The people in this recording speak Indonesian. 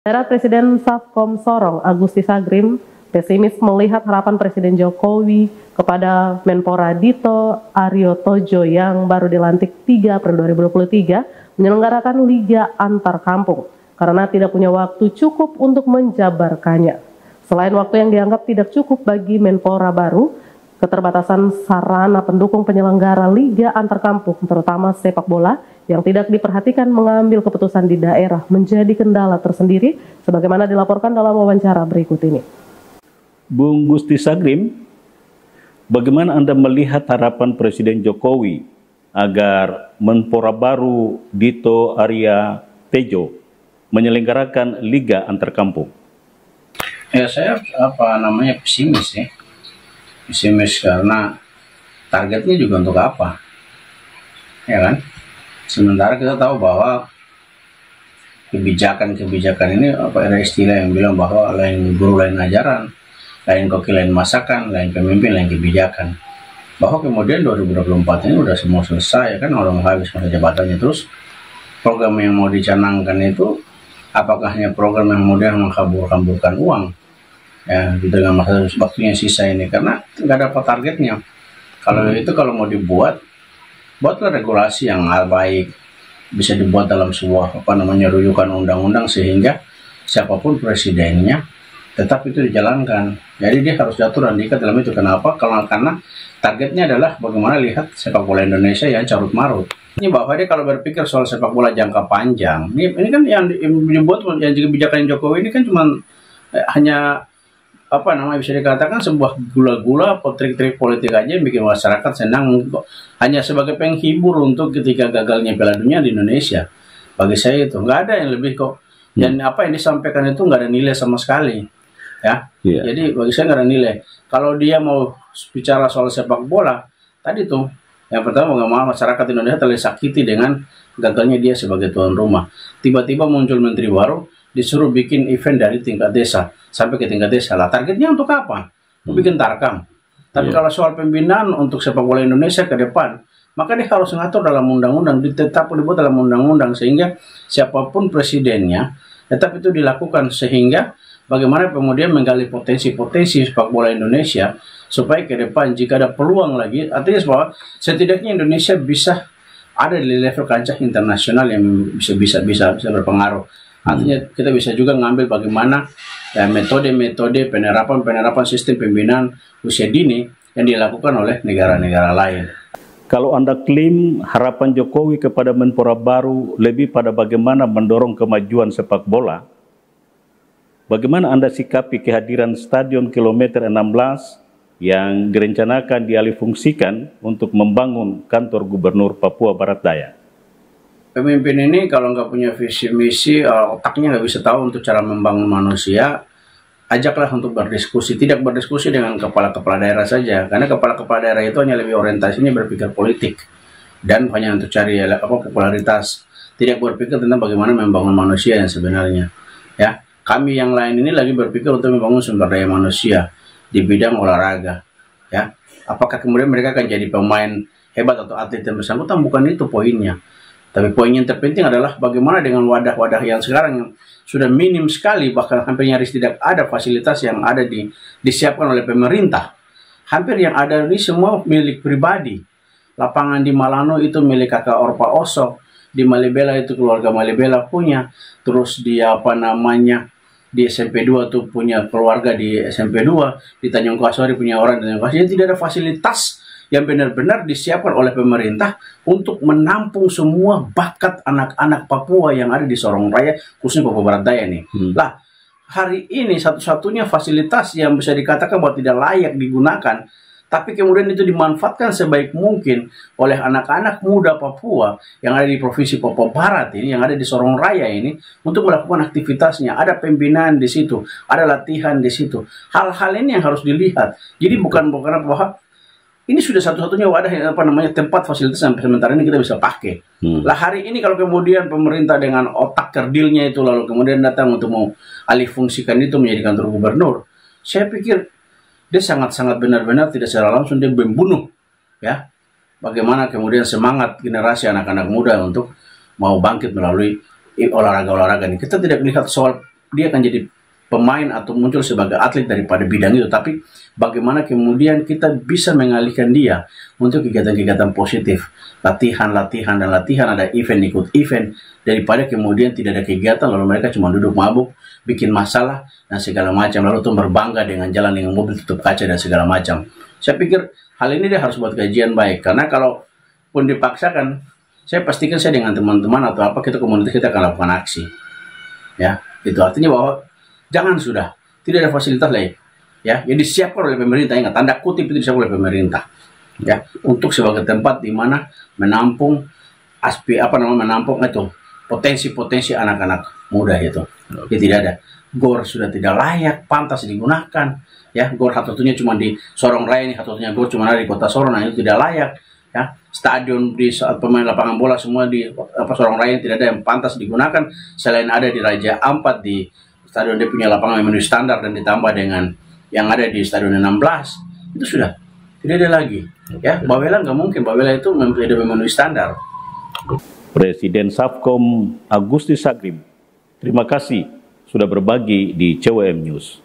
Saudara Presiden Savkom Sorong, Agusti Sagrim, pesimis melihat harapan Presiden Jokowi kepada Menpora Dito Aryo Tojo yang baru dilantik 3 April 2023 menyelenggarakan Liga Antar Kampung karena tidak punya waktu cukup untuk menjabarkannya. Selain waktu yang dianggap tidak cukup bagi Menpora baru, keterbatasan sarana pendukung penyelenggara Liga Antar Kampung, terutama sepak bola, yang tidak diperhatikan mengambil keputusan di daerah menjadi kendala tersendiri, sebagaimana dilaporkan dalam wawancara berikut ini. Bung Gusti Sagrim, bagaimana Anda melihat harapan Presiden Jokowi agar Menpora baru Dito Aryo Tejo menyelenggarakan Liga Antar Kampung? Ya, saya pesimis ya. Pesimis karena targetnya juga untuk apa? Ya kan? Sementara kita tahu bahwa kebijakan ini ada istilah yang bilang bahwa lain guru lain ajaran, lain koki lain masakan, lain pemimpin lain kebijakan. Bahwa kemudian 2024 ini udah semua selesai ya kan, orang habis masa jabatannya, terus program yang mau dicanangkan itu apakah hanya program yang kemudian menghambur-hamburkan uang ya di dalam masa waktunya sisa ini, karena nggak dapat targetnya. Kalau mau dibuat, buatlah regulasi yang baik, bisa dibuat dalam sebuah rujukan undang-undang sehingga siapapun presidennya tetap itu dijalankan. Jadi dia harus diatur dan diikat dalam itu. Kenapa? Karena targetnya adalah bagaimana lihat sepak bola Indonesia yang carut marut. Ini bahwa dia kalau berpikir soal sepak bola jangka panjang, ini kan yang dibuat yang kebijakan Jokowi ini kan cuma hanya bisa dikatakan sebuah gula-gula atau trik-trik politik aja yang bikin masyarakat senang, hanya sebagai penghibur untuk ketika gagalnya Piala Dunia di Indonesia. Bagi saya itu nggak ada yang lebih kok. Dan apa yang disampaikan itu nggak ada nilai sama sekali, ya. Jadi bagi saya nggak ada nilai. Kalau dia mau bicara soal sepak bola, tadi tuh yang pertama bagaimana masyarakat Indonesia telah disakiti dengan gagalnya dia sebagai tuan rumah. Tiba-tiba muncul menteri baru, disuruh bikin event dari tingkat desa sampai ke tingkat desa. Lah targetnya untuk apa? Bikin tarkam. Tapi kalau soal pembinaan untuk sepak bola Indonesia ke depan, maka dia harus mengatur dalam undang-undang, tetap dibuat dalam undang-undang sehingga siapapun presidennya tetap itu dilakukan, sehingga bagaimana kemudian menggali potensi-potensi sepak bola Indonesia supaya ke depan jika ada peluang lagi, artinya bahwa setidaknya Indonesia bisa ada di level kancah internasional yang bisa berpengaruh. Artinya kita bisa juga ngambil bagaimana metode-metode penerapan sistem pembinaan usia dini yang dilakukan oleh negara-negara lain. Kalau Anda klaim harapan Jokowi kepada Menpora baru lebih pada bagaimana mendorong kemajuan sepak bola, bagaimana Anda sikapi kehadiran Stadion Kilometer 16 yang direncanakan dialihfungsikan untuk membangun kantor Gubernur Papua Barat Daya? Pemimpin ini kalau nggak punya visi misi, otaknya nggak bisa tahu untuk cara membangun manusia, ajaklah untuk berdiskusi. Tidak berdiskusi dengan kepala-kepala daerah saja, karena kepala-kepala daerah itu hanya lebih orientasinya berpikir politik dan hanya untuk cari popularitas. Tidak berpikir tentang bagaimana membangun manusia yang sebenarnya. Ya, kami yang lain ini lagi berpikir untuk membangun sumber daya manusia di bidang olahraga. Ya, apakah kemudian mereka akan jadi pemain hebat atau atlet yang bersangkutan? Bukan itu poinnya. Tapi poin yang terpenting adalah bagaimana dengan wadah-wadah yang sekarang yang sudah minim sekali, bahkan hampir nyaris tidak ada fasilitas yang ada disiapkan oleh pemerintah. Hampir yang ada ini semua milik pribadi. Lapangan di Malano itu milik kakak Orpa Oso, di Malibela itu keluarga Malibela punya, terus di di SMP 2 tuh punya keluarga di SMP 2, di Tanjung Kasori punya orang di Tanjung Kasori. Jadi tidak ada fasilitas yang benar-benar disiapkan oleh pemerintah untuk menampung semua bakat anak-anak Papua yang ada di Sorong Raya, khususnya Papua Barat Daya nih. Lah, hari ini satu-satunya fasilitas yang bisa dikatakan bahwa tidak layak digunakan, tapi kemudian itu dimanfaatkan sebaik mungkin oleh anak-anak muda Papua yang ada di Provinsi Papua Barat ini, yang ada di Sorong Raya ini, untuk melakukan aktivitasnya. Ada pembinaan di situ, ada latihan di situ. Hal-hal ini yang harus dilihat. Jadi bukan bahwa ini sudah satu-satunya wadah tempat fasilitas yang sementara ini kita bisa pakai. Lah hari ini kalau kemudian pemerintah dengan otak kerdilnya itu lalu kemudian datang untuk mau alihfungsikan itu menjadi kantor gubernur, saya pikir dia sangat-sangat benar-benar tidak secara langsung dia membunuh ya bagaimana kemudian semangat generasi anak-anak muda untuk mau bangkit melalui olahraga-olahraga ini. Kita tidak melihat soal dia akan jadi pemain atau muncul sebagai atlet daripada bidang itu, tapi bagaimana kemudian kita bisa mengalihkan dia untuk kegiatan-kegiatan positif, latihan, ada event ikut event, daripada kemudian tidak ada kegiatan lalu mereka cuma duduk mabuk, bikin masalah dan segala macam, lalu tuh berbangga dengan jalan dengan mobil tutup kaca dan segala macam. Saya pikir hal ini dia harus buat kajian baik, karena kalau pun dipaksakan, saya pastikan saya dengan teman-teman atau apa kita komunitas kita akan lakukan aksi. Ya, itu artinya bahwa jangan sudah tidak ada fasilitas lain, ya, yang disiapkan oleh pemerintah, ingat tanda kutip itu disiapkan oleh pemerintah, ya, untuk sebagai tempat di mana menampung menampung itu potensi-potensi anak-anak muda itu. Ya, tidak ada. GOR sudah tidak layak, pantas digunakan, ya, GOR satu-satunya cuma di Sorong Raya, satu-satunya GOR cuma ada di Kota Sorong, nah itu tidak layak, ya. Stadion di saat pemain lapangan bola semua di Sorong Raya tidak ada yang pantas digunakan selain ada di Raja Ampat di stadion dia punya lapangan memenuhi standar dan ditambah dengan yang ada di stadion 16 itu sudah tidak ada lagi, ya. Bawela nggak mungkin, Bawela itu tidak memenuhi standar. Presiden Savkom Agustis Sagrim, terima kasih sudah berbagi di CWM News.